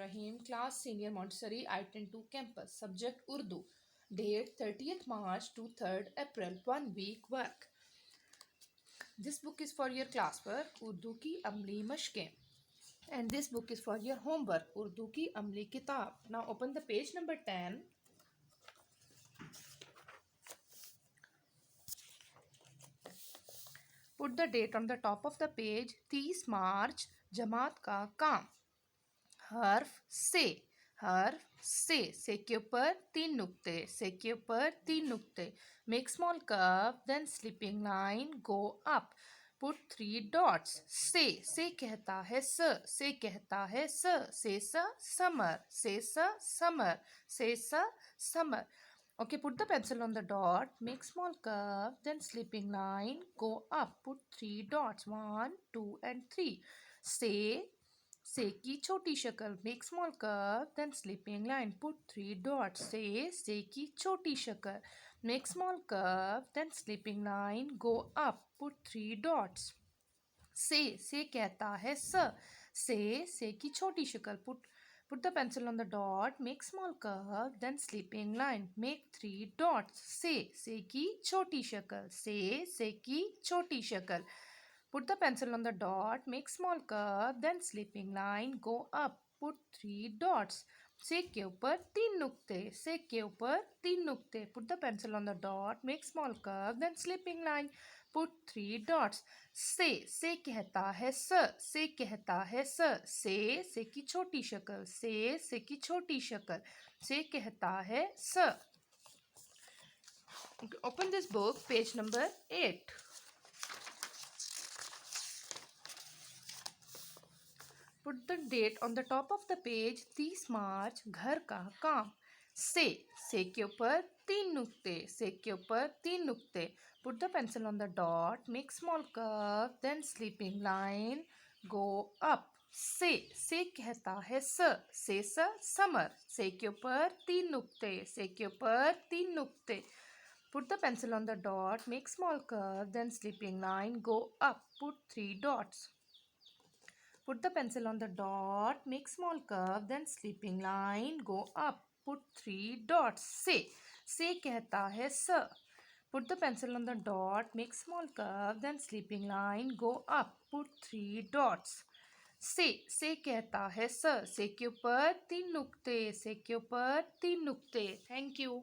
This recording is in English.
Rahim, class senior Montessori I-10 campus, subject Urdu, date 30th March to 3rd April, 1 week work. This book is for your classwork, Urdu की अमली मशकें, and this book is for your homework, Urdu की अमली किताब. Now open the page number 10. Put the date on the top of the page. 30 मार्च, जमात का काम. हर्फ से के ऊपर 3 नुक्ते, से के ऊपर 3 नुक्ते. Make small curve, then sleeping line, go up. Put 3 dots. से कहता है से कहता है से समर, से समर, से summer. Okay, put the pencil on the dot, make small curve, then sleeping line, go up, put 3 dots, 1, 2 and 3. से की छोटी शक्ल, make small curve, then sleeping line, put 3 dots. से की छोटी शक्ल, make small curve, then sleeping line, go up, put 3 dots. से कहता है से की छोटी शक्ल, put the pencil on the dot, make small curve, then sleeping line, make 3 dots. से की छोटी शक्ल, से की छोटी शक्ल. Put the pencil on the dot, make small curve, then sleeping line, go up, put 3 dots. से के ऊपर 3 नुक्ते, से के ऊपर 3 नुक्ते. Put the pencil on the dot, make small curve, then sleeping line, put 3 dots. से कहता है से कहता है से की छोटी शक्ल, से की छोटी शक्ल, से कहता है Open this book, page number 8. Put the date on the top of the page. 30 मार्च, घर का काम. से के ऊपर 3 नुक्ते, से के ऊपर 3 नुक्ते. Put the pencil on the dot, make small curve, then sleeping line, go up. से कहता है से समर, से के ऊपर 3 नुक्ते, से के ऊपर 3 नुक्ते. Put the pencil on the dot, make small curve, then sleeping line, go up, put 3 dots. Put the pencil on the dot, make small curve, then sleeping line, go up, put 3 dots. से कहता है Put the pencil on the dot, make small curve, then sleeping line, go up, put 3 dots. से कहता है से के ऊपर 3 नुक्ते, से के ऊपर 3 नुक्ते. Thank you.